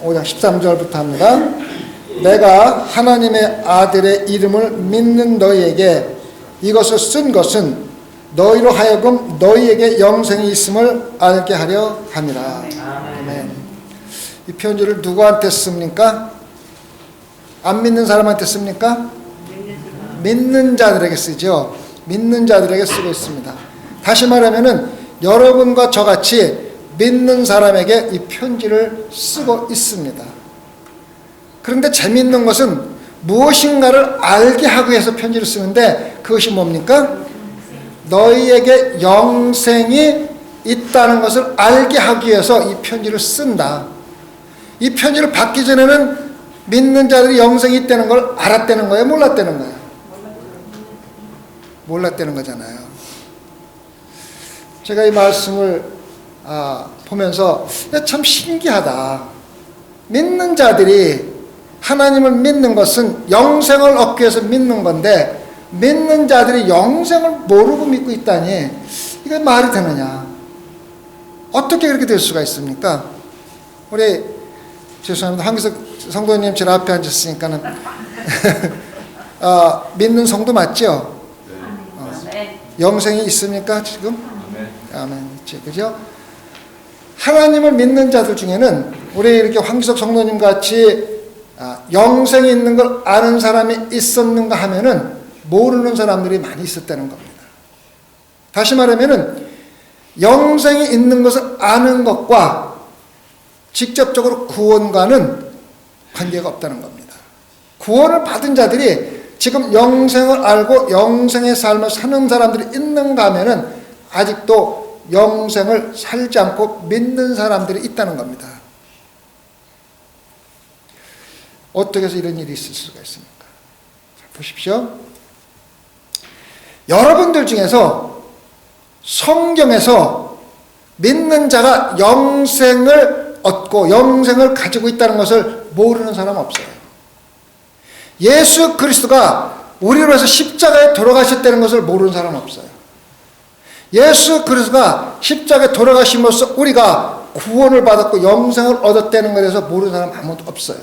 5장 13절부터 합니다. 내가 하나님의 아들의 이름을 믿는 너희에게 이것을 쓴 것은 너희로 하여금 너희에게 영생이 있음을 알게 하려 함이라. 아멘. 이 편지를 누구한테 씁니까? 안 믿는 사람한테 씁니까? 믿는 자들에게 쓰죠. 믿는 자들에게 쓰고 있습니다. 다시 말하면은 여러분과 저같이 믿는 사람에게 이 편지를 쓰고 있습니다. 그런데 재미있는 것은 무엇인가를 알게 하기 위해서 편지를 쓰는데 그것이 뭡니까? 너희에게 영생이 있다는 것을 알게 하기 위해서 이 편지를 쓴다. 이 편지를 받기 전에는 믿는 자들이 영생이 있다는 걸 알았다는 거예요? 몰랐다는 거예요? 몰랐다는 거잖아요. 제가 이 말씀을 보면서 참 신기하다. 믿는 자들이 하나님을 믿는 것은 영생을 얻기 위해서 믿는 건데 믿는 자들이 영생을 모르고 믿고 있다니 이게 말이 되느냐. 어떻게 그렇게 될 수가 있습니까? 우리 죄송합니다. 한기석 성도님 제 앞에 앉았으니까는 믿는 성도 맞죠? 영생이 있습니까 지금? 아멘. 그죠? 하나님을 믿는 자들 중에는 우리 이렇게 황기석 성도님 같이 영생이 있는 걸 아는 사람이 있었는가 하면은 모르는 사람들이 많이 있었다는 겁니다. 다시 말하면은 영생이 있는 것을 아는 것과 직접적으로 구원과는 관계가 없다는 겁니다. 구원을 받은 자들이 지금 영생을 알고 영생의 삶을 사는 사람들이 있는가 하면은 아직도 영생을 살지 않고 믿는 사람들이 있다는 겁니다. 어떻게 해서 이런 일이 있을 수가 있습니까? 자, 보십시오. 여러분들 중에서 성경에서 믿는 자가 영생을 얻고 영생을 가지고 있다는 것을 모르는 사람 없어요. 예수 그리스도가 우리로 해서 십자가에 돌아가셨다는 것을 모르는 사람 없어요. 예수 그리스도가 십자가에 돌아가심으로써 우리가 구원을 받았고 영생을 얻었다는 것에 대해서 모르는 사람 아무도 없어요.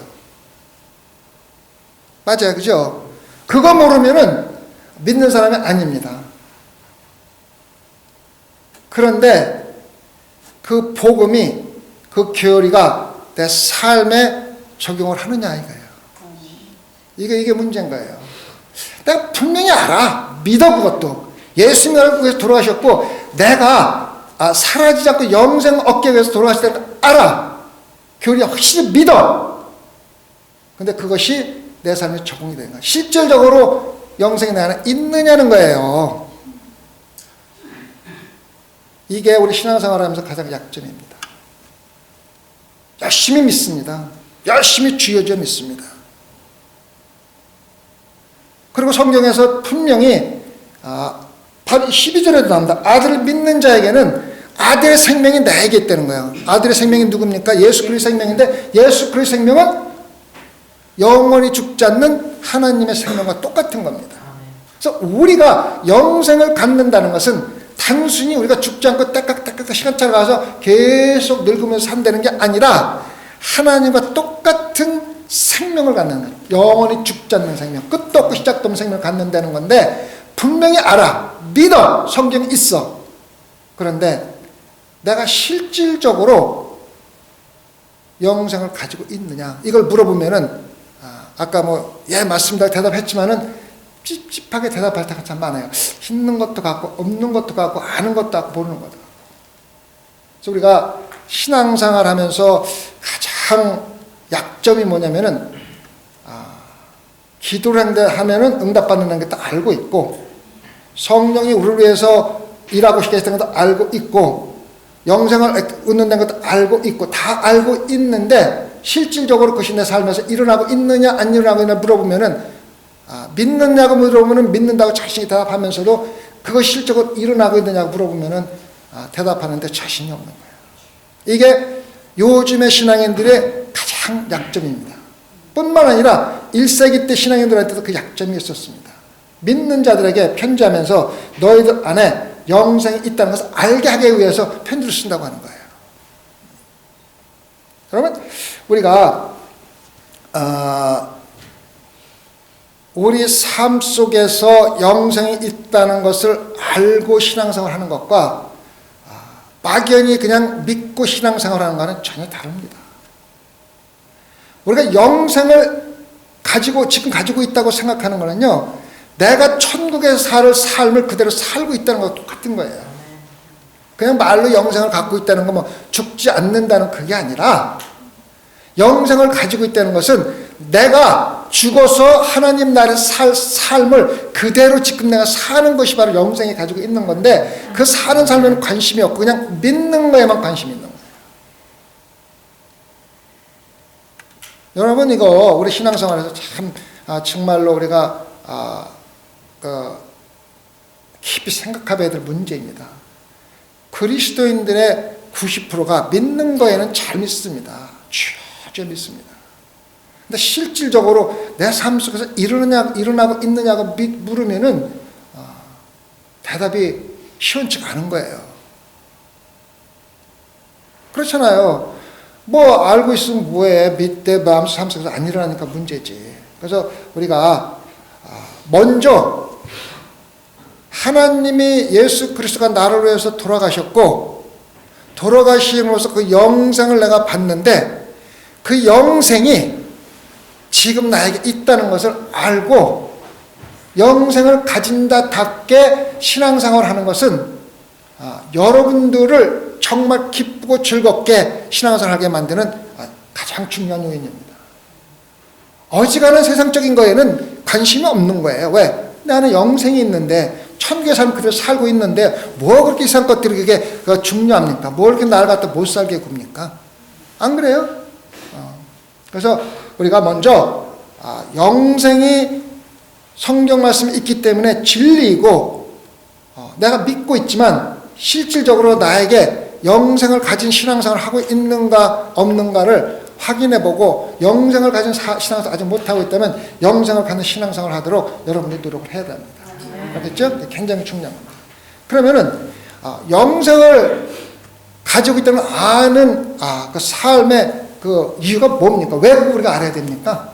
맞아요. 그죠? 그거 모르면은 믿는 사람이 아닙니다. 그런데 그 복음이 그 교리가 내 삶에 적용을 하느냐 이거예요. 이게 문제인 거예요. 내가 분명히 알아. 믿어 그것도. 예수님을 위해서 돌아가셨고 내가 사라지지 않고 영생 얻기 위해서 돌아가셨다는 걸 알아. 교리 확실히 믿어. 근데 그것이 내 삶에 적용이 되는 거야. 실질적으로 영생이 내 안에 있느냐는 거예요. 이게 우리 신앙생활을 하면서 가장 약점입니다. 열심히 믿습니다. 열심히 주여져 믿습니다. 그리고 성경에서 분명히 12절에도 나옵니다. 아들을 믿는 자에게는 아들의 생명이 나에게 있다는 거예요. 아들의 생명이 누굽니까? 예수 그리스도의 생명인데 예수 그리스도의 생명은 영원히 죽지 않는 하나님의 생명과 똑같은 겁니다. 그래서 우리가 영생을 갖는다는 것은 단순히 우리가 죽지 않고 따깍따깍 시간차가 가서 계속 늙으면서 산다는 게 아니라 하나님과 똑같은 생명을 갖는 거예요. 영원히 죽지 않는 생명, 끝도 없고 시작도 없는 생명을 갖는다는 건데 분명히 알아. 믿어. 성경이 있어. 그런데 내가 실질적으로 영생을 가지고 있느냐 이걸 물어보면은 아까 예 맞습니다 대답했지만은 찝찝하게 대답할 때가 참 많아요. 있는 것도 같고 없는 것도 같고 아는 것도 같고 모르는 것도 같고. 그래서 우리가 신앙생활 하면서 가장 약점이 뭐냐면은 기도를 하면은 응답받는 게 딱 알고 있고 성령이 우리를 위해서 일하고 계시다는 것도 알고 있고 영생을 얻는다는 것도 알고 있고 다 알고 있는데 실질적으로 그것이 내 삶에서 일어나고 있느냐 안 일어나고 있느냐 물어보면은 믿느냐고 물어보면은 믿는다고 자신이 대답하면서도 그것이 실질적으로 일어나고 있느냐고 물어보면은 대답하는데 자신이 없는 거예요. 이게 요즘의 신앙인들의 가장 약점입니다. 뿐만 아니라 1세기 때 신앙인들한테도 그 약점이 있었습니다. 믿는 자들에게 편지하면서 너희들 안에 영생이 있다는 것을 알게 하기 위해서 편지를 쓴다고 하는 거예요. 그러면 우리가 우리 삶 속에서 영생이 있다는 것을 알고 신앙생활 하는 것과 막연히 그냥 믿고 신앙생활 하는 것은 전혀 다릅니다. 우리가 영생을 지금 가지고 있다고 생각하는 것은요, 내가 천국에서 살 삶을 그대로 살고 있다는 것과 똑같은 거예요. 그냥 말로 영생을 갖고 있다는 건 뭐 죽지 않는다는 그게 아니라, 영생을 가지고 있다는 것은 내가 죽어서 하나님 나라의 삶을 그대로 지금 내가 사는 것이 바로 영생이 가지고 있는 건데, 그 사는 삶에는 관심이 없고 그냥 믿는 거에만 관심이 있는 거예요. 여러분, 이거 우리 신앙생활에서 참 정말로 우리가 깊이 생각해봐야 될 문제입니다. 그리스도인들의 90%가 믿는 거에는 잘 믿습니다. 쭉 믿습니다. 근데 실질적으로 내 삶 속에서 일어나고 있느냐고 물으면은 대답이 시원치가 않은 거예요. 그렇잖아요. 뭐 알고 있으면 뭐해. 믿대 마음 삶 속에서 안 일어나니까 문제지. 그래서 우리가 먼저 하나님이 예수 그리스도가 나를 위해서 돌아가셨고, 돌아가심으로써 그 영생을 내가 받는데, 그 영생이 지금 나에게 있다는 것을 알고 영생을 가진다답게 신앙생활을 하는 것은 여러분들을 정말 기쁘고 즐겁게 신앙생활을 하게 만드는 가장 중요한 요인입니다. 어지간한 세상적인 거에는 관심이 없는 거예요. 왜? 나는 영생이 있는데, 천국의 삶 그대로 살고 있는데 뭐 그렇게 이상한 것들이 그게 중요합니까? 뭘 이렇게 나를 갖다 못 살게 굽니까? 안 그래요? 그래서 우리가 먼저 영생이 성경 말씀이 있기 때문에 진리이고, 내가 믿고 있지만 실질적으로 나에게 영생을 가진 신앙생활을 하고 있는가 없는가를 확인해보고, 영생을 가진 신앙생활을 아직 못하고 있다면 영생을 갖는 신앙생활을 하도록 여러분들이 노력을 해야 됩니다. 알겠죠? 굉장히 중요한 겁니다. 그러면은 영생을 가지고 있다는 아는 그 삶의 그 이유가 뭡니까? 왜 그걸 우리가 알아야 됩니까?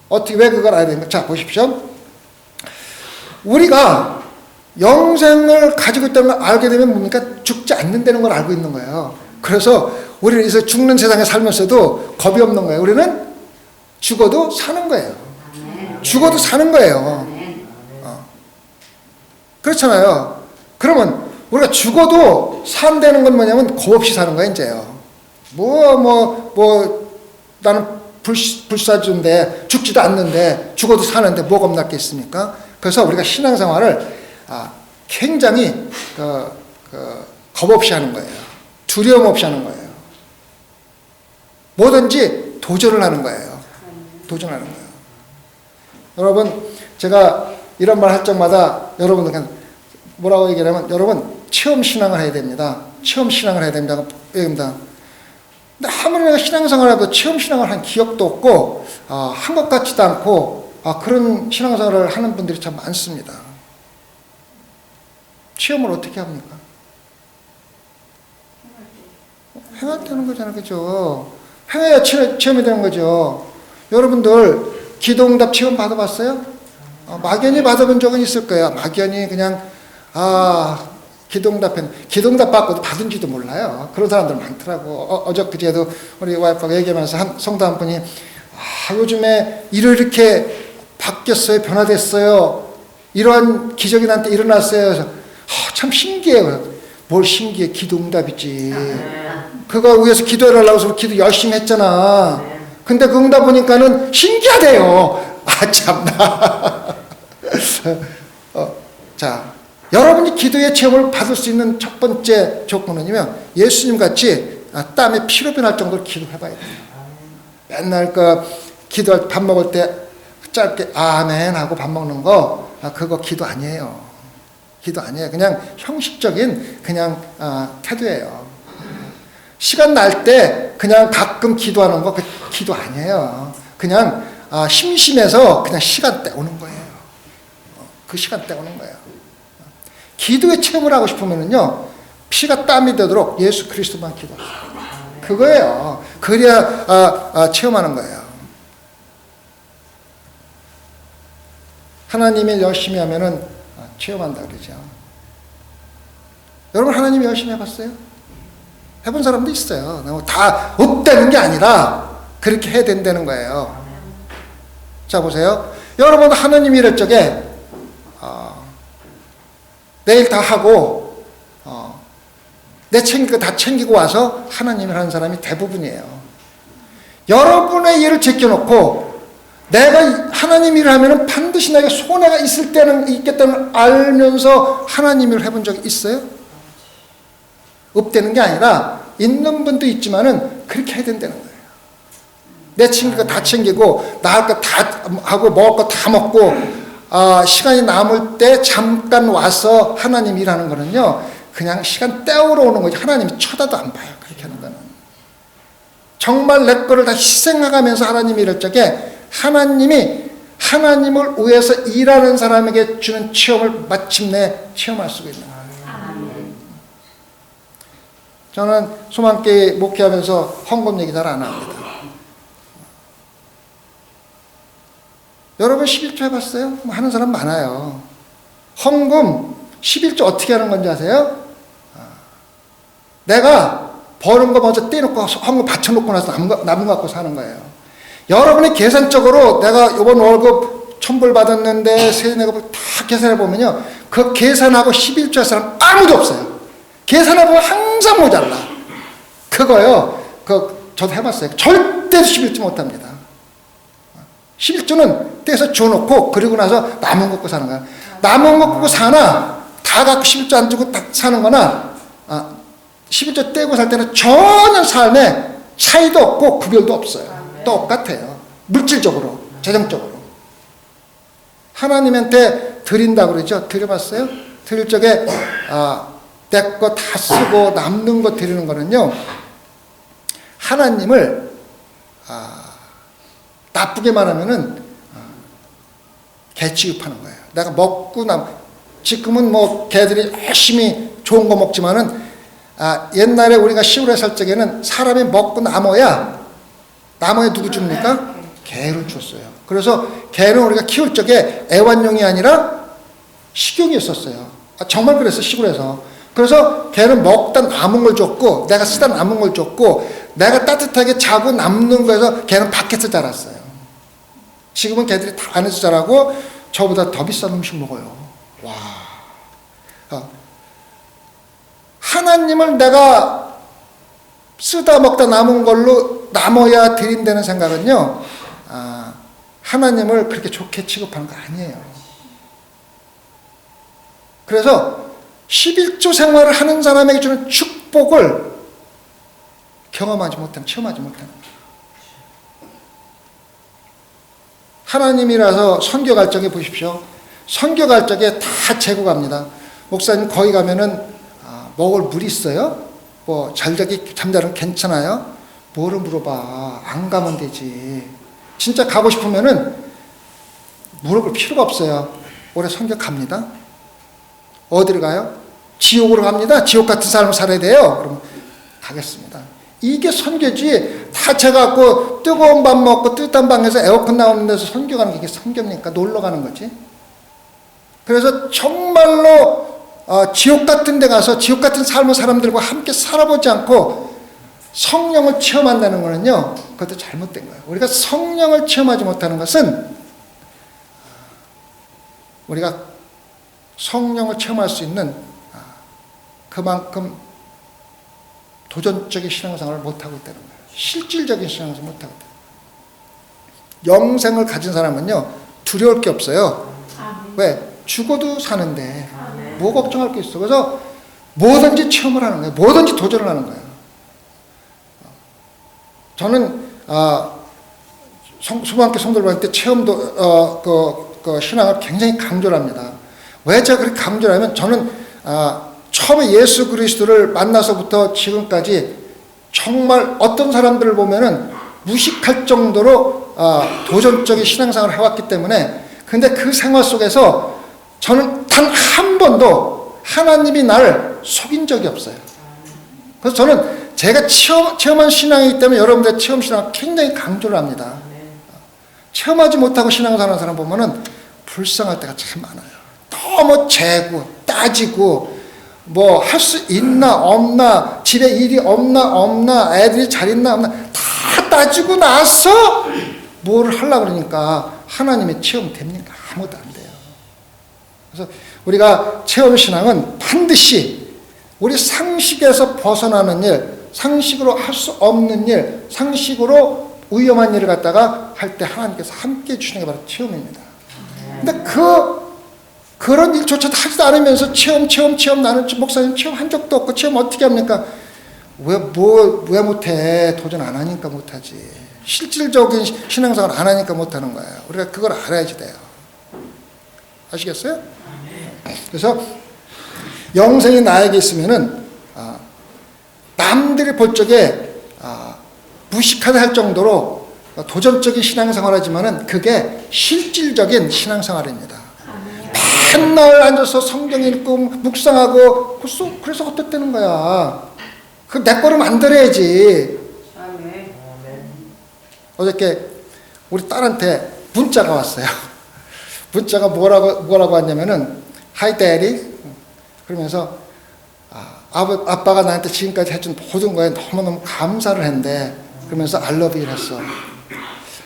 어떻게 왜 그걸 알아야 됩니까? 자, 보십시오. 우리가 영생을 가지고 있다는 걸 알게 되면 뭡니까? 죽지 않는다는 걸 알고 있는 거예요. 그래서 우리는 이제 죽는 세상에 살면서도 겁이 없는 거예요. 우리는 죽어도 사는 거예요. 죽어도 사는 거예요. 그렇잖아요. 그러면 우리가 죽어도 산다는 건 뭐냐면 겁 없이 사는 거예요, 이제요. 나는 불사조인데 죽지도 않는데 죽어도 사는데 뭐가 겁났겠습니까? 그래서 우리가 신앙생활을 굉장히 겁 없이 하는 거예요. 두려움 없이 하는 거예요. 뭐든지 도전을 하는 거예요. 도전하는 거예요. 여러분, 제가 이런 말 할 적마다 여러분 그냥 뭐라고 얘기하냐면, 여러분 체험 신앙을 해야 됩니다. 체험 신앙을 해야 됩니다. 얘기합니다. 근데 아무리 내가 신앙생활을 해도 체험 신앙을 한 기억도 없고 한 것 같지도 않고 그런 신앙생활을 하는 분들이 참 많습니다. 체험을 어떻게 합니까? 행할 때 하는 거잖아요. 그죠? 행해야 체험이 되는 거죠. 여러분들 기도응답 체험 받아봤어요? 막연히 받아본 적은 있을 거예요. 막연히 그냥 기도응답 받고도 받은지도 몰라요. 그런 사람들 많더라고. 어저께도 우리 와이프가 얘기하면서 한 성도 한 분이 요즘에 이렇게 바뀌었어요. 변화됐어요. 이러한 기적이 나한테 일어났어요. 그래서 참 신기해요. 뭘 신기해. 기도응답이지. 그가 위해서 기도해달라고 해서 기도 열심히 했잖아. 근데 그 응답 보니까는 신기하대요. 참나. 자, 여러분이 기도의 체험을 받을 수 있는 첫 번째 조건은요, 예수님 같이 땀에 피로 변할 정도로 기도해봐야 돼요. 맨날 기도할 밥 먹을 때 짧게 아멘 하고 밥 먹는 거, 그거 기도 아니에요. 기도 아니에요. 그냥 형식적인 그냥 태도예요. 시간 날 때 그냥 가끔 기도하는 거, 그 기도 아니에요. 그냥 심심해서 그냥 시간 때우는 거예요. 그 시간 때우는 거예요. 기도의 체험을 하고 싶으면요, 피가 땀이 되도록 예수 그리스도만 기도하세요. 그거예요. 그래야 체험하는 거예요. 하나님이 열심히 하면은 체험한다 그러죠. 여러분 하나님 열심히 해봤어요? 해본 사람도 있어요. 다 없다는 게 아니라 그렇게 해야 된다는 거예요. 자 보세요. 여러분 하나님이 이럴 적에 내일 다 하고 내 챙길 거 다 챙기고 와서 하나님을 하는 사람이 대부분이에요. 여러분의 일을 제껴놓고 내가 하나님 일을 하면 반드시 나에게 손해가 있을 때는 있겠다는 알면서 하나님 일을 해본 적이 있어요? 없다는 게 아니라 있는 분도 있지만은 그렇게 해야 된다는 거예요. 내 챙길 거 다 챙기고 나 할 거 다 하고 먹을 거 다 먹고 시간이 남을 때 잠깐 와서 하나님 일하는 거는요 그냥 시간 때우러 오는 거지 하나님이 쳐다도 안 봐요. 그렇게 하는 거는 정말 내 거를 다 희생해가면서 하나님이 이럴 적에 하나님이 하나님을 위해서 일하는 사람에게 주는 체험을 마침내 체험할 수가 있는 거예요. 저는 소망교회 목회하면서 헌금 얘기 잘 안 합니다. 여러분 11조 해봤어요? 하는 사람 많아요. 헌금 11조 어떻게 하는 건지 아세요? 내가 버는 거 먼저 떼놓고 헌금 받쳐놓고 나서 남은 거 갖고 사는 거예요. 여러분이 계산적으로 내가 이번 월급 1,000불 받았는데 세제 내고 다 계산해보면요 그 계산하고 11조 할 사람 아무도 없어요. 계산해보면 항상 모자라. 그거요 저도 해봤어요. 절대 11조 못합니다. 11조는 떼서 줘놓고 그리고 나서 남은 거 갖고 사는 거야. 남은 거 갖고 사나 다 갖고 11조 안 주고 다 사는 거나 11조 떼고 살 때는 전혀 삶에 차이도 없고 구별도 없어요. 똑같아요. 물질적으로 재정적으로 하나님한테 드린다고 그러죠. 드려봤어요? 드릴 적에 내 거 다 쓰고 남는 거 드리는 거는요 하나님을 나쁘게만 하면은 개 취급하는 거예요. 내가 먹고 지금은 뭐 개들이 열심히 좋은 거 먹지만은 옛날에 우리가 시골에 살 적에는 사람이 먹고 남아야 누구 줍니까? 개를 줬어요. 그래서 개는 우리가 키울 적에 애완용이 아니라 식용이었었어요. 정말 그랬어 시골에서. 그래서 개는 먹다 남은 걸 줬고 내가 쓰다 남은 걸 줬고 내가 따뜻하게 자고 남는 거에서 개는 밖에서 자랐어요. 지금은 개들이 다 안에서 자라고 저보다 더 비싼 음식 먹어요. 와. 하나님을 내가 쓰다 먹다 남은 걸로 남아야 드린다는 생각은요 하나님을 그렇게 좋게 취급하는 거 아니에요. 그래서 11조 생활을 하는 사람에게 주는 축복을 경험하지 못하는, 체험하지 못하는 거예요. 하나님이라서 선교 갈 적에 보십시오. 선교 갈 적에 다 재고 갑니다. 목사님 거기 가면은 먹을 물 있어요? 뭐 잠자는 괜찮아요? 뭐를 물어봐. 안 가면 되지. 진짜 가고 싶으면은 물어볼 필요가 없어요. 올해 선교 갑니다. 어디를 가요? 지옥으로 갑니다. 지옥 같은 삶을 살아야 돼요. 그럼 가겠습니다. 이게 선교지. 다 채갖고 뜨거운 밥 먹고 뜨뜻한 방에서 에어컨 나오는 데서 선교 가는 게 이게 선교입니까? 놀러 가는 거지. 그래서 정말로 지옥 같은 데 가서 지옥 같은 삶을 사람들과 함께 살아보지 않고 성령을 체험한다는 거는요, 그것도 잘못된 거예요. 우리가 성령을 체험하지 못하는 것은 우리가 성령을 체험할 수 있는 그만큼 도전적인 신앙생활을 못하고 있다는 거예요. 실질적인 신앙생활을 못하고 있다. 영생을 가진 사람은요, 두려울 게 없어요. 왜? 죽어도 사는데 뭐 걱정할 게 있어. 그래서 뭐든지 체험을 하는 거예요. 뭐든지 도전을 하는 거예요. 저는 수방학교 성도를 볼 때 체험도 그 신앙을 굉장히 강조를 합니다. 왜 제가 그렇게 강조를 하면 저는 처음에 예수 그리스도를 만나서부터 지금까지 정말 어떤 사람들을 보면은 무식할 정도로 도전적인 신앙생활을 해왔기 때문에, 근데 그 생활 속에서 저는 단 한 번도 하나님이 나를 속인 적이 없어요. 그래서 저는 제가 체험한 신앙이기 때문에 여러분들의 체험 신앙을 굉장히 강조를 합니다. 체험하지 못하고 신앙생활하는 사람 보면은 불쌍할 때가 참 많아요. 너무 재고 따지고 뭐 할 수 있나 없나, 집에 일이 없나 애들이 잘 있나 없나 다 따지고 나서 뭘 하려고 그러니까 하나님의 체험 됩니까? 아무것도 안 돼요. 그래서 우리가 체험 신앙은 반드시 우리 상식에서 벗어나는 일, 상식으로 할 수 없는 일, 상식으로 위험한 일을 갖다가 할 때 하나님께서 함께 해주시는 게 바로 체험입니다. 근데 그런 일조차도 하지도 않으면서 체험 나는 목사님 체험한 적도 없고 체험 어떻게 합니까? 왜 못해? 도전 안 하니까 못하지. 실질적인 신앙생활 안 하니까 못하는 거예요. 우리가 그걸 알아야지 돼요. 아시겠어요? 그래서 영생이 나에게 있으면은 남들이 볼 적에 무식하다 할 정도로 도전적인 신앙생활하지만은 그게 실질적인 신앙생활입니다. 맨날 앉아서 성경 읽고 묵상하고 그래서 어떻다는 거야. 그 내 거를 만들어야지. 어저께 우리 딸한테 문자가 왔어요. 문자가 뭐라고 왔냐면은 Hi Daddy 그러면서 아빠가 나한테 지금까지 해준 모든 거에 너무너무 감사를 했는데 그러면서 I love you 했어.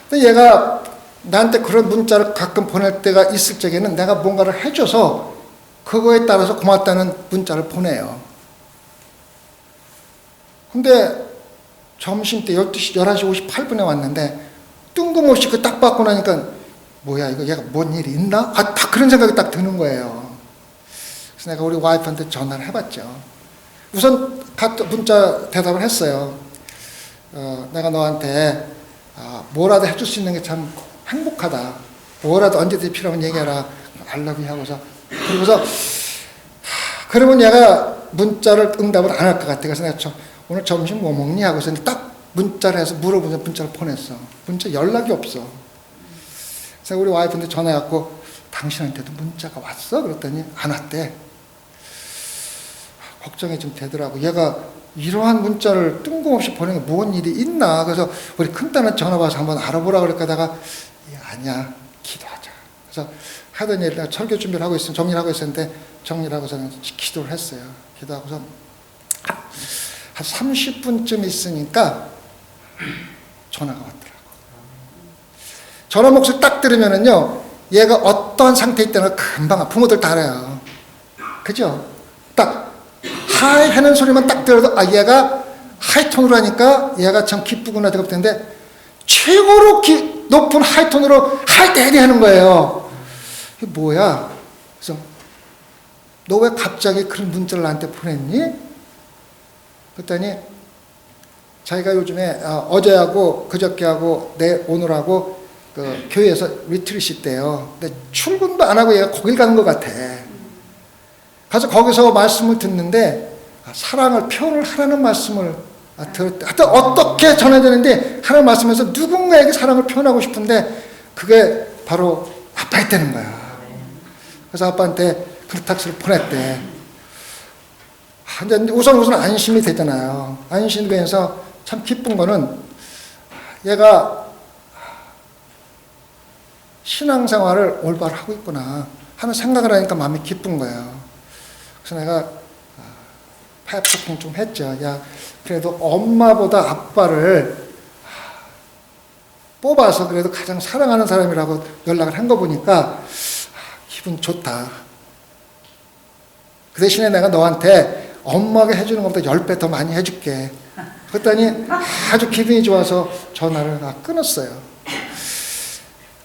근데 얘가 나한테 그런 문자를 가끔 보낼 때가 있을 적에는 내가 뭔가를 해줘서 그거에 따라서 고맙다는 문자를 보내요. 근데 점심때 11시 58분에 왔는데 뜬금없이 그 딱 받고 나니까 뭐야 이거 얘가 뭔 일이 있나? 딱 그런 생각이 딱 드는 거예요. 그래서 내가 우리 와이프한테 전화를 해봤죠. 우선 문자 대답을 했어요. 내가 너한테 뭐라도 해줄 수 있는 게 참 행복하다. 뭐라도 언제든지 필요하면 얘기해라. I love you 하고서 그러고서 그러면 얘가 문자를 응답을 안 할 것 같아. 그래서 내가 오늘 점심 뭐 먹니? 하고서 딱 문자를 해서 물어보면서 문자를 보냈어. 문자 연락이 없어. 그래서 우리 와이프한테 전화해갖고 당신한테도 문자가 왔어? 그랬더니 안 왔대. 걱정이 좀 되더라고. 얘가 이러한 문자를 뜬금없이 보내는 게 뭔 일이 있나. 그래서 우리 큰딸은 전화 와서 한번 알아보라 그랬다가 아니야 기도하자. 그래서 하던 일 내가 설교 준비를 하고 있으면 정리를 하고 있었는데 정리를 하고서는 기도를 했어요. 기도하고서 한 30분쯤 있으니까 전화가 왔더라고. 전화 목소리 딱 들으면은요 얘가 어떠한 상태에 있다는 걸 금방 부모들 다 알아요. 그죠? 딱 하이 하는 소리만 딱 들어도 얘가 하이톤으로 하니까 얘가 참 기쁘구나 되겠는데 최고로 높은 하이톤으로 하이 데디 하는 거예요. 이게 뭐야? 그래서 너 왜 갑자기 그런 문자를 나한테 보냈니? 그랬더니 자기가 요즘에 어제하고 그저께하고 오늘하고 그 교회에서 리트릿이 있대요. 근데 출근도 안 하고 얘가 거길 가는 것 같아. 가서 거기서 말씀을 듣는데 사랑을 표현을 하라는 말씀을 들었대. 하여튼 어떻게 전해지는데 하나님 말씀에서 누군가에게 사랑을 표현하고 싶은데 그게 바로 아빠였다는 거야. 그래서 아빠한테 그루탁스를 보냈대. 우선 안심이 되잖아요. 안심이 되면서 참 기쁜 거는 얘가 신앙생활을 올바로 하고 있구나 하는 생각을 하니까 마음이 기쁜 거예요. 그래서 내가 팩토킹 좀 했죠. 야, 그래도 엄마보다 아빠를 뽑아서 그래도 가장 사랑하는 사람이라고 연락을 한 거 보니까 기분 좋다. 그 대신에 내가 너한테 엄마가 해주는 것보다 10배 더 많이 해줄게. 그랬더니 아주 기분이 좋아서 전화를 끊었어요.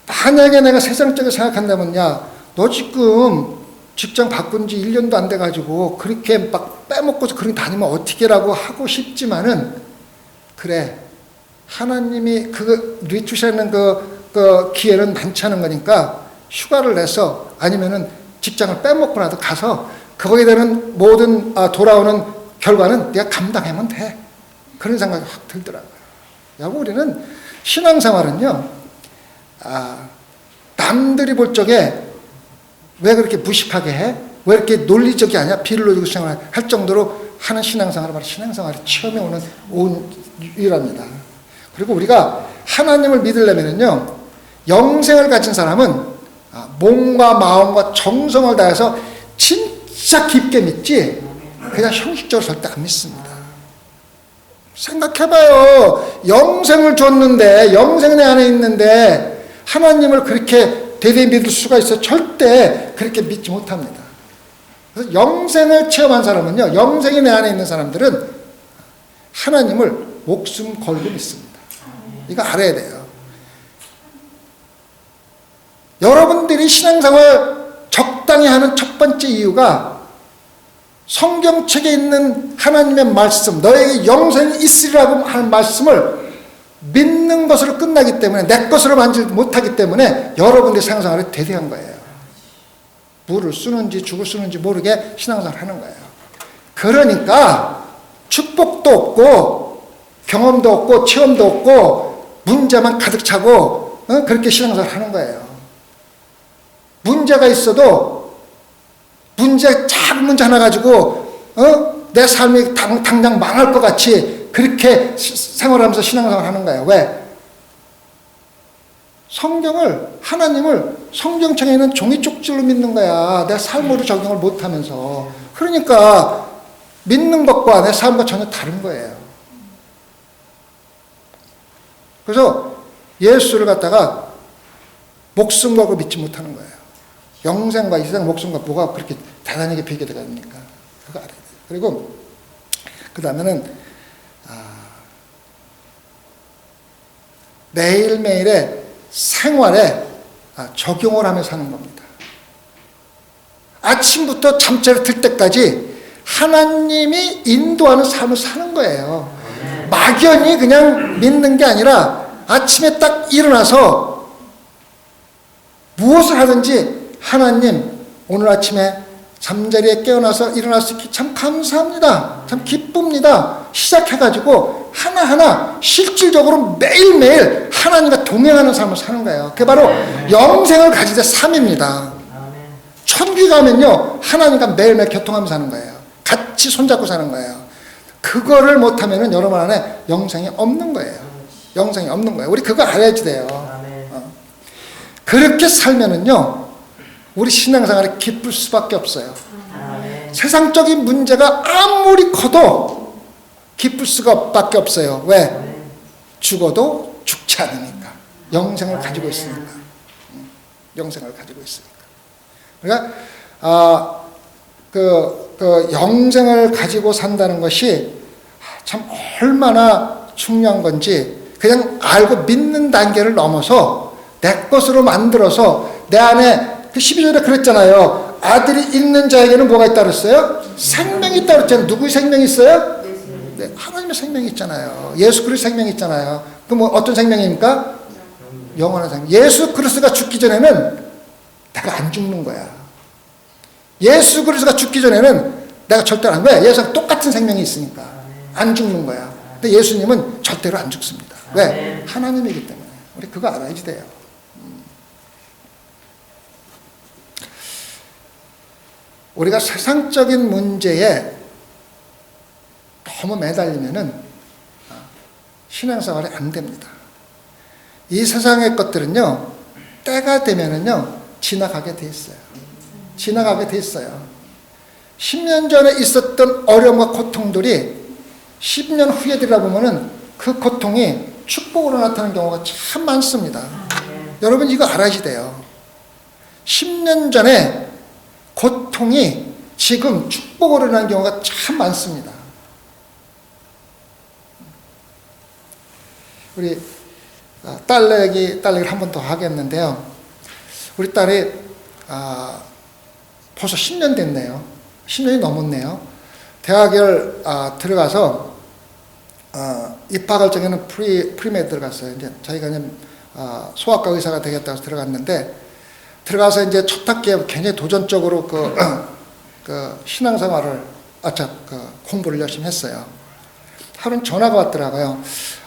만약에 내가 세상적으로 생각한다면 야, 너 지금 직장 바꾼 지 1년도 안 돼가지고 그렇게 막 빼먹고서 그렇게 다니면 어떻게라고 하고 싶지만은 그래 하나님이 그 리투시라는 그 기회는 많지 않은 거니까 휴가를 내서 아니면은 직장을 빼먹고라도 가서 거기에 대한 모든 돌아오는 결과는 네가 감당하면 돼. 그런 생각이 확 들더라고요. 여러분 우리는 신앙생활은요 남들이 볼 적에 왜 그렇게 무식하게 해? 왜 이렇게 논리적이 아니야? 비론리적으로 생각할 정도로 하는 신앙생활은 바로 신앙생활의 체험에 오는 유일합니다. 그리고 우리가 하나님을 믿으려면요, 영생을 가진 사람은 몸과 마음과 정성을 다해서 진짜 깊게 믿지 그냥 형식적으로 절대 안 믿습니다. 생각해봐요. 영생을 줬는데, 영생 내 안에 있는데 하나님을 그렇게 대대히 믿을 수가 있어요? 절대 그렇게 믿지 못합니다. 그래서 영생을 체험한 사람은요, 영생이 내 안에 있는 사람들은 하나님을 목숨 걸고 믿습니다. 이거 알아야 돼요. 여러분들이 신앙생활 적당히 하는 첫 번째 이유가 성경책에 있는 하나님의 말씀, 너에게 영생이 있으리라고 하는 말씀을 믿는 것으로 끝나기 때문에, 내 것으로 만들지 못하기 때문에 여러분들의 신앙생활이 대대한 거예요. 물을 쓰는지 죽을 쓰는지 모르게 신앙생활을 하는 거예요. 그러니까 축복도 없고 경험도 없고 체험도 없고 문제만 가득 차고 그렇게 신앙생활을 하는 거예요. 문제가 있어도 작은 문제 하나 가지고 내 삶이 당장 망할 것 같이 그렇게 생활하면서 신앙생활을 하는 거예요. 왜? 성경을, 하나님을 성경책에 있는 종이 쪽지로 믿는 거야. 내 삶으로 적용을 못하면서. 그러니까 믿는 것과 내 삶과 전혀 다른 거예요. 그래서 예수를 갖다가 목숨 걸고 믿지 못하는 거예요. 영생과 이 세상 목숨과 뭐가 그렇게 대단하게 비교가 됩니까? 그거 알아야 돼요. 그리고 그 다음에는 매일매일의 생활에 적용을 하며 사는 겁니다. 아침부터 잠자리 들 때까지 하나님이 인도하는 삶을 사는 거예요. 막연히 그냥 믿는 게 아니라 아침에 딱 일어나서 무엇을 하든지 하나님, 오늘 아침에 잠자리에 깨어나서 일어날 수 있기 참 감사합니다. 참 기쁩니다. 시작해가지고 하나하나 실질적으로 매일매일 하나님과 동행하는 삶을 사는 거예요. 그게 바로 영생을 가진 데 삶입니다. 천국에 가면요, 하나님과 매일매일 교통하면서 사는 거예요. 같이 손잡고 사는 거예요. 그거를 못하면은 여러분 안에 영생이 없는 거예요. 영생이 없는 거예요. 우리 그거 알아야지 돼요. 그렇게 살면은요, 우리 신앙생활이 기쁠 수밖에 없어요. 세상적인 문제가 아무리 커도 기쁠 수밖에 없어요. 왜? 죽어도 죽지 않으니까. 영생을 가지고 있으니까. 영생을 가지고 있으니까. 그러니까 그 영생을 가지고 산다는 것이 참 얼마나 중요한 건지 그냥 알고 믿는 단계를 넘어서 내 것으로 만들어서 내 안에 그 12절에 그랬잖아요. 아들이 있는 자에게는 뭐가 있다 그랬어요? 생명이 있다 그랬잖아요. 누구의 생명이 있어요? 네, 하나님의 생명이 있잖아요. 예수 그리스도의 생명이 있잖아요. 그럼 뭐 어떤 생명입니까? 영원한 생명. 예수 그리스도가 죽기 전에는 내가 안 죽는 거야. 예수 그리스도가 죽기 전에는 내가 절대로 안, 왜? 예수랑 똑같은 생명이 있으니까 안 죽는 거야. 근데 예수님은 절대로 안 죽습니다. 왜? 하나님이기 때문에. 우리 그거 알아야지 돼요. 우리가 세상적인 문제에 너무 매달리면은 신앙생활이 안 됩니다. 이 세상의 것들은요, 때가 되면은요, 지나가게 돼 있어요. 지나가게 돼 있어요. 10년 전에 있었던 어려움과 고통들이 10년 후에 들어보면은 그 고통이 축복으로 나타나는 경우가 참 많습니다. 여러분 이거 알아야지 돼요. 10년 전에 고통이 지금 축복으로 나는 경우가 참 많습니다. 우리 딸 얘기를 한 번 더 하겠는데요. 우리 딸이 벌써 10년 됐네요. 10년이 넘었네요. 대학을 들어가서 입학할 적에는 프리메드 들어갔어요. 이제 자기가 이제 소아과 의사가 되겠다고 들어갔는데, 들어가서 이제 첫 학기에 굉장히 도전적으로 그 신앙생활을 공부를 열심히 했어요. 하루는 전화가 왔더라고요.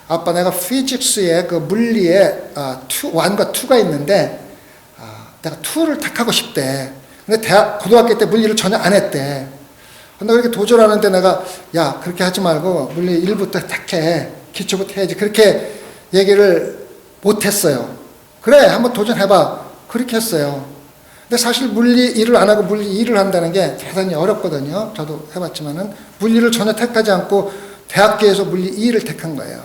아빠, 내가 피직스에 그 물리에 1과 2가 있는데 내가 2를 택하고 싶대. 근데 고등학교 때 물리를 전혀 안 했대. 근데 그렇게 도전하는데 내가 야 그렇게 하지 말고 물리 1부터 택해. 기초부터 해야지. 그렇게 얘기를 못했어요. 그래 한번 도전해봐. 그렇게 했어요. 근데 사실 물리 1을 안 하고 물리 2를 한다는 게 대단히 어렵거든요. 저도 해봤지만은 물리를 전혀 택하지 않고 대학교에서 물리 2를 택한 거예요.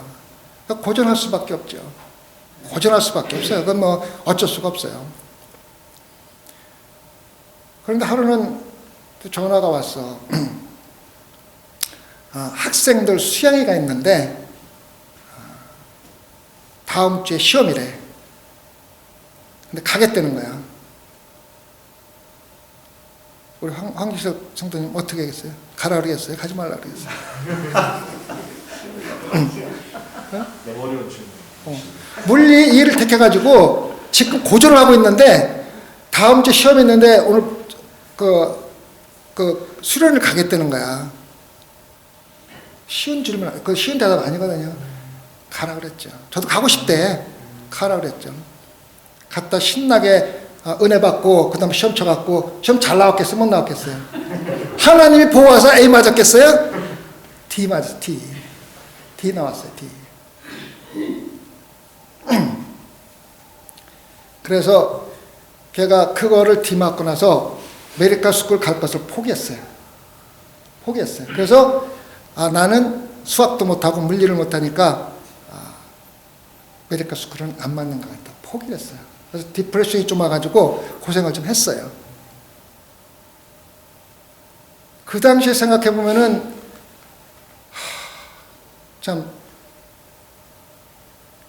그러니까 고전할 수밖에 없죠. 고전할 수밖에 없어요. 그건 뭐 어쩔 수가 없어요. 그런데 하루는 전화가 왔어. 학생들 수양회가 있는데 다음 주에 시험이래. 근데 가겠다는 거야. 우리 황기석 성도님 어떻게 하겠어요? 가라 그러겠어요? 가지 말라 그러겠어요? 내 머리로 지금. 물리 2를 택해가지고 지금 고전을 하고 있는데 다음 주 시험이 있는데 오늘 그 수련을 가겠다는 거야. 쉬운 질문, 그 쉬운 대답 아니거든요. 가라 그랬죠. 저도 가고 싶대. 가라 그랬죠. 갔다 신나게 은혜 받고 그 다음에 시험 쳐갖고 시험 잘 나왔겠어요? 못 나왔겠어요? 하나님이 보호하사 A 맞았겠어요? D 맞았어요. D 나왔어요. D. 그래서 걔가 그거를 D 맞고 나서 메디컬 스쿨 갈 것을 포기했어요. 그래서 나는 수학도 못하고 물리를 못하니까 메디컬 스쿨은 안 맞는 것 같다. 포기를 했어요. 그래서 디프레션이 좀 와가지고 고생을 좀 했어요. 그 당시에 생각해보면은 참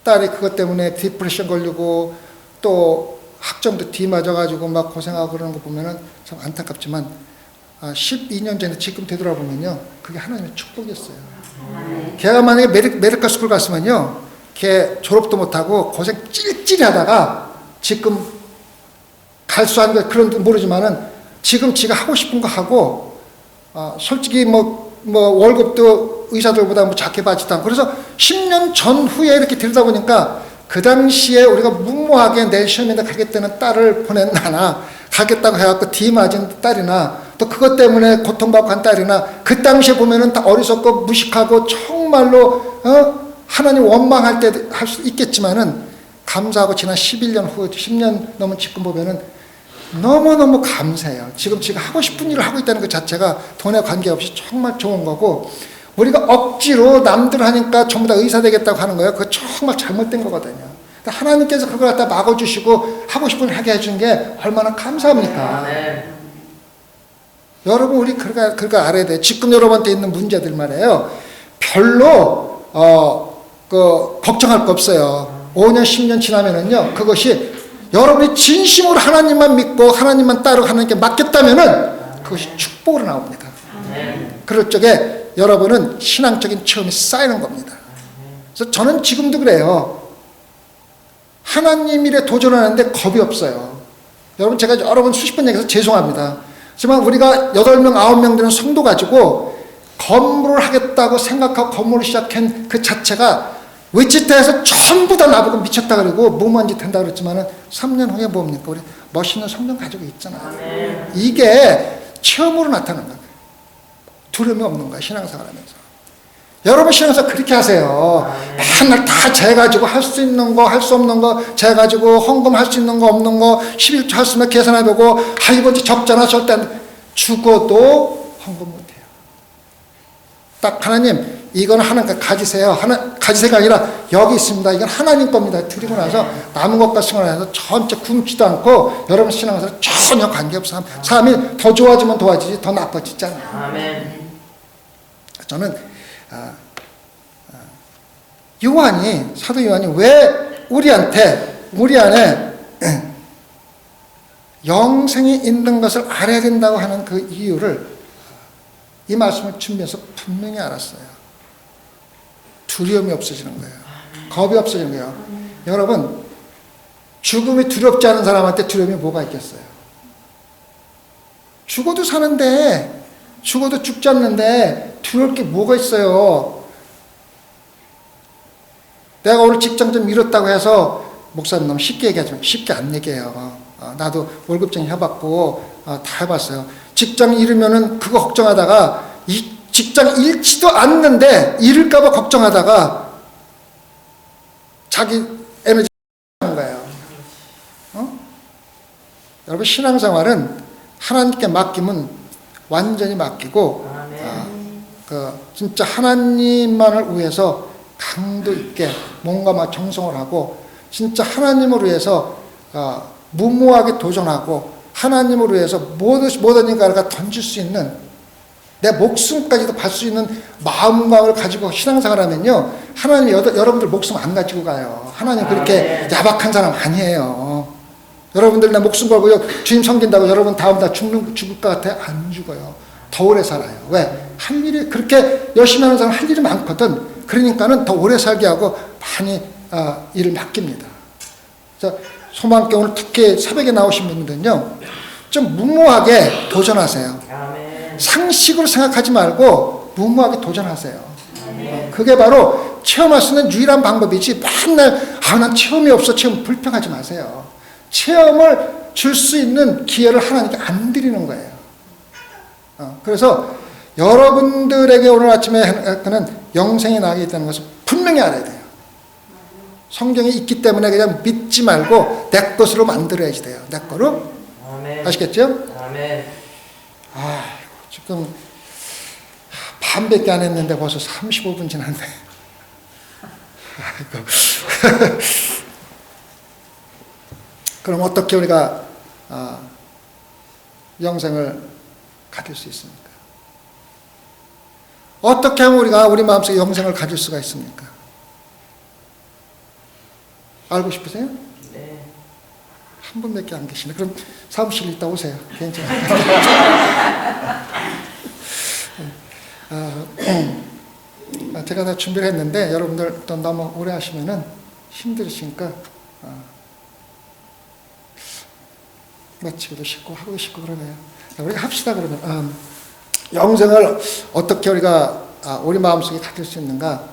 딸이 그것 때문에 디프레션 걸리고 또 학점도 D 맞아가지고 막 고생하고 그러는 거 보면은 참 안타깝지만 12년 전에 지금 되돌아보면요 그게 하나님의 축복이었어요. 걔가 만약에 메디컬 스쿨 갔으면요 걔 졸업도 못하고 고생 찔찔이 하다가 지금 갈 수 없는 그런 모르지만은 지금 지가 하고 싶은 거 하고 솔직히 뭐 월급도 의사들보다 뭐 작게 받지도 않고 그래서 10년 전후에 이렇게 들여다보니까 그 당시에 우리가 무모하게 내일 시험에 가겠다는 딸을 보낸 나나 가겠다고 해갖고 D 맞은 딸이나 또 그것 때문에 고통받고 한 딸이나 그 당시에 보면은 다 어리석고 무식하고 정말로 하나님 원망할 때 할 수 있겠지만은 감사하고 지난 11년 후 10년 넘은 지금 보면은 너무너무 감사해요. 지금 하고 싶은 일을 하고 있다는 것 자체가 돈에 관계없이 정말 좋은 거고 우리가 억지로 남들 하니까 전부 다 의사 되겠다고 하는 거예요. 그거 정말 잘못된 거거든요. 하나님께서 그걸 갖다 막아주시고 하고 싶은 일 하게 해준 게 얼마나 감사합니까? 네. 여러분 우리 그거 알아야 돼요. 지금 여러분한테 있는 문제들 말이에요. 별로 걱정할 거 없어요. 5년 10년 지나면은요 그것이 여러분이 진심으로 하나님만 믿고 하나님만 따르고 하나님께 맡겼다면은 그것이 축복으로 나옵니다. 그럴 적에 여러분은 신앙적인 체험이 쌓이는 겁니다. 그래서 저는 지금도 그래요. 하나님 일에 도전하는데 겁이 없어요. 여러분 제가 여러 번 수십 번 얘기해서 죄송합니다. 하지만 우리가 8명 9명 되는 성도 가지고 건물을 하겠다고 생각하고 건물을 시작한 그 자체가 위치타에서 전부 다 나보고 미쳤다 그러고 무모한 짓 한다 그랬지만은 3년 후에 뭡니까? 우리 멋있는 성경 가지고 있잖아요. 이게 체험으로 나타나는 거예요. 두려움이 없는 거예요. 신앙생활 하면서. 여러분 신앙생활 그렇게 하세요. 맨날 다 재가지고 할 수 있는 거, 할 수 없는 거, 재가지고 헌금할 수 있는 거, 없는 거, 11조 할 수 있는 계산해보고, 이거 적잖아, 절대 안 죽어도 헌금 못해요. 딱 하나님, 이건 하나님 가지세요. 가지세가 아니라 여기 있습니다. 이건 하나님 겁니다. 드리고 나서 남은 것과 승화해서 전체 굶지도 않고 여러분 신앙생활 전혀 관계없어. 사람이 더 좋아지면 좋아지지 더 나빠지지 않아요. 아멘. 저는 사도 요한이 왜 우리 안에 영생이 있는 것을 알아야 된다고 하는 그 이유를 이 말씀을 준비해서 분명히 알았어요. 두려움이 없어지는 거예요. 겁이 없어지는 거예요. 여러분 죽음이 두렵지 않은 사람한테 두려움이 뭐가 있겠어요? 죽어도 사는데 죽어도 죽지 않는데 두려울 게 뭐가 있어요? 내가 오늘 직장 좀 잃었다고 해서 목사님 너무 쉽게 얘기하지만 쉽게 안 얘기해요. 나도 월급쟁이 해봤고 다 해봤어요. 직장 잃으면은 그거 걱정하다가 이 직장 잃지도 않는데 잃을까봐 걱정하다가 자기 에너지 하는 거예요. 여러분 신앙생활은 하나님께 맡기면 완전히 맡기고 진짜 하나님만을 위해서 강도 있게 뭔가 막 정성을 하고 진짜 하나님을 위해서 무모하게 도전하고 하나님을 위해서 모든 인간을 던질 수 있는 내 목숨까지도 발 수 있는 마음을 가지고 신앙생활하면요 하나님이 여러분들 목숨 안 가지고 가요. 하나님 그렇게 야박한 사람 아니에요. 여러분들 내 목숨 걸고 주님 섬긴다고 여러분 다음 다 죽을 것 같아? 안 죽어요. 더 오래 살아요. 왜? 할 일이 그렇게 열심히 하는 사람 할 일이 많거든. 그러니까는 더 오래 살게 하고 많이 일을 맡깁니다. 그래서 소망교회 오늘 특히 새벽에 나오신 분들은요 좀 무모하게 도전하세요. 상식으로 생각하지 말고 무모하게 도전하세요. 그게 바로 체험할 수 있는 유일한 방법이지 맨날 난 체험이 없어 체험 불평하지 마세요. 체험을 줄 수 있는 기회를 하나님께 안 드리는 거예요. 그래서 여러분들에게 오늘 아침에 그는 영생이 나게 있다는 것을 분명히 알아야 돼요. 성경에 있기 때문에 그냥 믿지 말고 내 것으로 만들어야지 돼요. 내 거로. 아멘. 아시겠죠? 아멘. 지금 반밖에 안 했는데 벌써 35분 지났네. 아이고. 그럼 어떻게 우리가 영생을 가질 수 있습니까? 어떻게 하면 우리가 우리 마음속에 영생을 가질 수가 있습니까? 알고 싶으세요? 네. 한 분밖에 안 계시네. 그럼 사무실 있다 오세요. 괜찮아요. 제가 다 준비를 했는데 여러분들 또 너무 오래 하시면은 힘들으시니까 마치기도 쉽고 하고 싶고 그러네요. 우리가 합시다 그러면 영생을 어떻게 우리가 우리 마음속에 가질 수 있는가?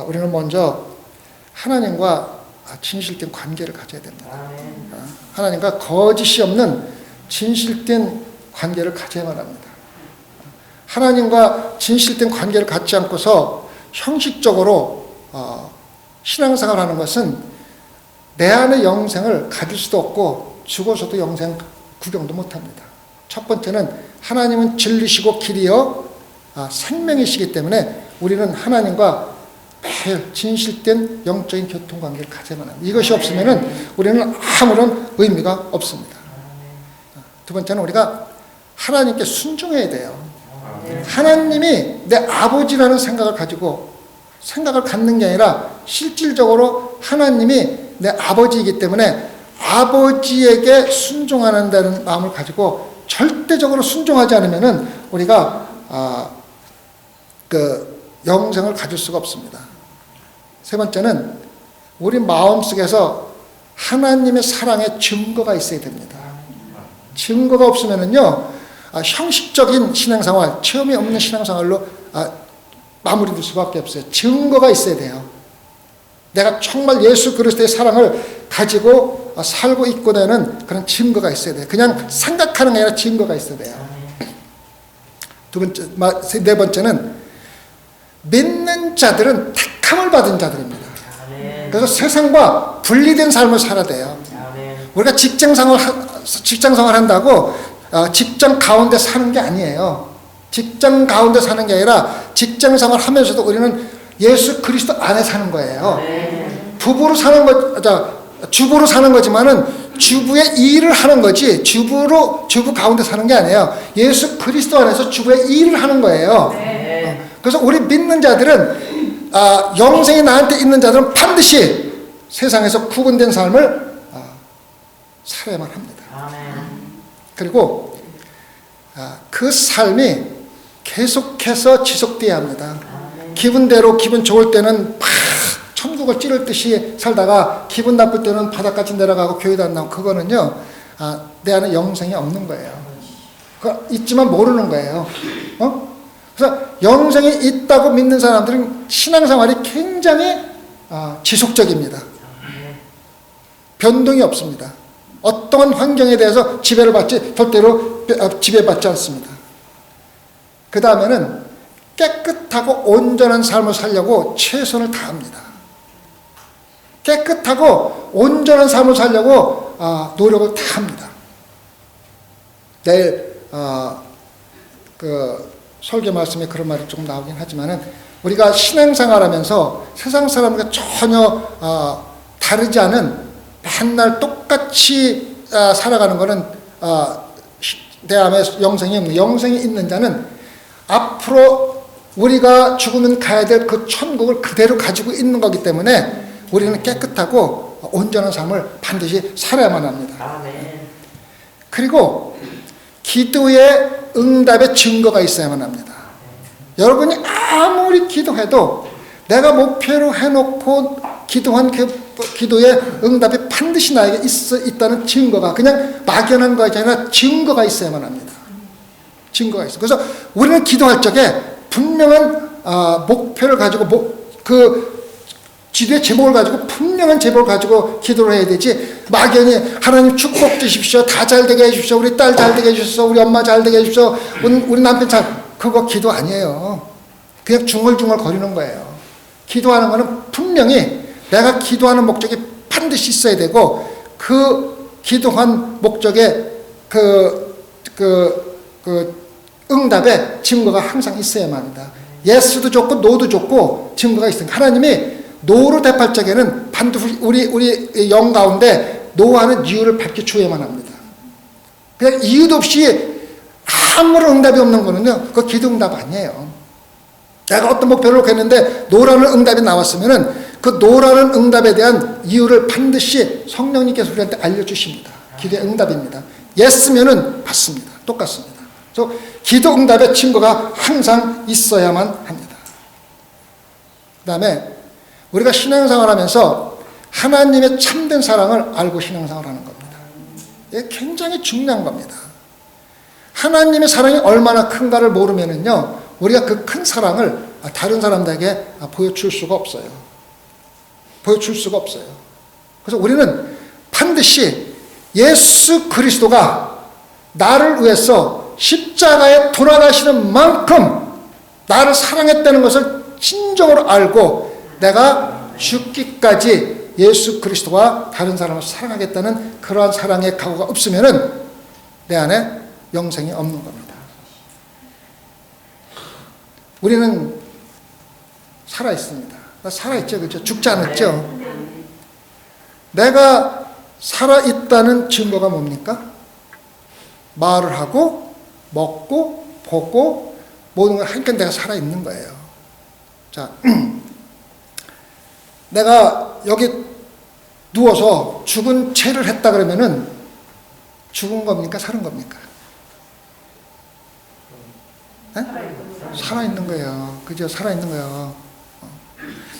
우리는 먼저 하나님과 진실된 관계를 가져야 됩니다. 하나님과 거짓이 없는 진실된 관계를 가져야만 합니다. 하나님과 진실된 관계를 갖지 않고서 형식적으로 신앙생활을 하는 것은 내 안의 영생을 가질 수도 없고 죽어서도 영생 구경도 못합니다. 첫 번째는 하나님은 진리시고 길이요 생명이시기 때문에 우리는 하나님과 매일 진실된 영적인 교통관계를 가져야만 합니다. 이것이 없으면 우리는 아무런 의미가 없습니다. 두 번째는 우리가 하나님께 순종해야 돼요. 하나님이 내 아버지라는 생각을 가지고 생각을 갖는 게 아니라 실질적으로 하나님이 내 아버지이기 때문에 아버지에게 순종하는다는 마음을 가지고 절대적으로 순종하지 않으면은 우리가 영생을 가질 수가 없습니다. 세 번째는 우리 마음속에서 하나님의 사랑의 증거가 있어야 됩니다. 증거가 없으면은요 형식적인 신앙생활, 체험이 없는 신앙생활로 마무리될 수밖에 없어요. 증거가 있어야 돼요. 내가 정말 예수 그리스도의 사랑을 가지고 살고 있고 되는 그런 증거가 있어야 돼요. 그냥 생각하는 게 아니라 증거가 있어야 돼요. 네 번째는 믿는 자들은 택함을 받은 자들입니다. 그래서 세상과 분리된 삶을 살아야 돼요. 우리가 직장생활 한다고 직장 가운데 사는 게 아니에요. 직장 가운데 사는 게 아니라 직장생활 하면서도 우리는 예수 그리스도 안에 사는 거예요. 부부로 사는 주부로 사는 거지만은 주부의 일을 하는 거지 주부 가운데 사는 게 아니에요. 예수 그리스도 안에서 주부의 일을 하는 거예요. 그래서 우리 믿는 자들은 영생이 나한테 있는 자들은 반드시 세상에서 구분된 삶을 살아야만 합니다. 그리고 그 삶이 계속해서 지속돼야 합니다. 기분대로 기분 좋을 때는 막 천국을 찌를 듯이 살다가 기분 나쁠 때는 바닥까지 내려가고 교회도 안 나오고 그거는요 내 안에 영생이 없는 거예요. 있지만 모르는 거예요. 그래서 영생이 있다고 믿는 사람들은 신앙생활이 굉장히 지속적입니다. 변동이 없습니다. 어떠한 환경에 대해서 절대로 지배받지 않습니다. 그 다음에는 깨끗하고 온전한 삶을 살려고 최선을 다합니다. 깨끗하고 온전한 삶을 살려고 노력을 다합니다. 내일 그 설교 말씀에 그런 말이 조금 나오긴 하지만은 우리가 신앙생활하면서 세상 사람과 전혀 다르지 않은 맨날 똑같이 살아가는 것은 내 안에 영생이 있는 자는 앞으로 우리가 죽으면 가야 될 그 천국을 그대로 가지고 있는 거기 때문에 우리는 깨끗하고 온전한 삶을 반드시 살아야만 합니다. 아멘. 그리고 기도의 응답의 증거가 있어야만 합니다. 여러분이 아무리 기도해도 내가 목표로 해놓고 기도한 그 기도의 응답이 반드시 나에게 있다는 증거가 그냥 막연한 것이 아니라 증거가 있어야만 합니다. 증거가 있어요. 그래서 우리는 기도할 적에 분명한 목표를 가지고 그 기도의 제목을 가지고 분명한 제목을 가지고 기도를 해야 되지 막연히 하나님 축복 주십시오. 다 잘되게 해주십시오. 우리 딸 잘되게 해주십시오. 우리 엄마 잘되게 해주십시오. 우리 남편 그거 기도 아니에요. 그냥 중얼중얼 거리는 거예요. 기도하는 거는 분명히 내가 기도하는 목적이 반드시 있어야 되고 그 기도한 목적의 그 응답의 증거가 항상 있어야만 합니다. 예스도 좋고 노도 좋고 증거가 있으니까 하나님이 노로 대할 적에는 반드시 우리 영 가운데 노하는 이유를 밝혀 주어야만 합니다. 그냥 이유도 없이 아무런 응답이 없는 거는요, 그거 기도 응답 아니에요. 내가 어떤 목표를 놓고 했는데 노라는 응답이 나왔으면은 그 노라는 응답에 대한 이유를 반드시 성령님께서 우리한테 알려주십니다. 기도의 응답입니다. 예스면은 받습니다. 똑같습니다. 그래서 기도 응답의 증거가 항상 있어야만 합니다. 그 다음에 우리가 신앙생활 하면서 하나님의 참된 사랑을 알고 신앙생활 하는 겁니다. 이게 굉장히 중요한 겁니다. 하나님의 사랑이 얼마나 큰가를 모르면은요, 우리가 그 큰 사랑을 다른 사람들에게 보여줄 수가 없어요. 보여줄 수가 없어요. 그래서 우리는 반드시 예수 그리스도가 나를 위해서 십자가에 돌아가시는 만큼 나를 사랑했다는 것을 진정으로 알고 내가 죽기까지 예수 그리스도와 다른 사람을 사랑하겠다는 그러한 사랑의 각오가 없으면은 내 안에 영생이 없는 겁니다. 우리는 살아있습니다. 살아있죠. 그렇죠? 죽지 않았죠. 내가 살아있다는 증거가 뭡니까? 말을 하고 먹고 보고 모든 걸 하니까 내가 살아있는 거예요. 자, 내가 여기 누워서 죽은 채를 했다 그러면은 죽은 겁니까? 사는 겁니까? 네? 살아있는 거예요. 그죠? 살아있는 거예요.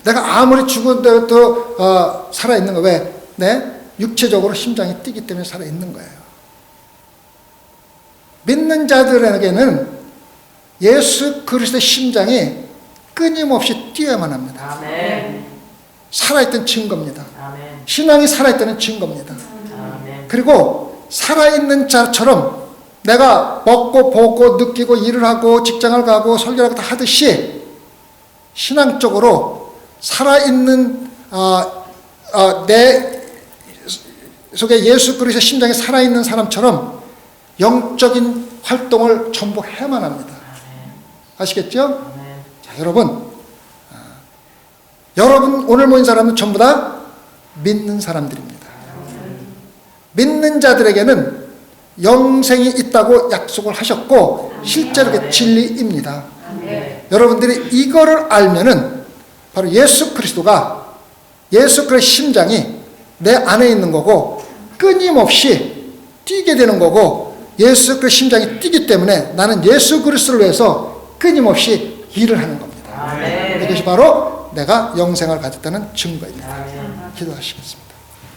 내가 아무리 죽어도 살아있는 거 왜? 네? 육체적으로 심장이 뛰기 때문에 살아있는 거예요. 믿는 자들에게는 예수 그리스도의 심장이 끊임없이 뛰어야만 합니다. 아멘. 살아있던 증거입니다. 아멘. 신앙이 살아있다는 증거입니다. 아멘. 그리고 살아있는 자처럼 내가 먹고 보고 느끼고 일을 하고 직장을 가고 설교를 하고 다 하듯이 신앙적으로 살아있는 내 속에 예수 그리스도의 심장이 살아있는 사람처럼 영적인 활동을 전부 해야만 합니다. 아시겠죠? 자, 여러분 오늘 모인 사람은 전부 다 믿는 사람들입니다. 믿는 자들에게는 영생이 있다고 약속을 하셨고 실제로 그 진리입니다. 여러분들이 이거를 알면은 바로 예수 그리스도의 심장이 내 안에 있는 거고 끊임없이 뛰게 되는 거고 예수 그리스도의 심장이 뛰기 때문에 나는 예수 그리스도를 위해서 끊임없이 일을 하는 겁니다. 이것이 바로 내가 영생을 가졌다는 증거입니다. 기도하시겠습니다.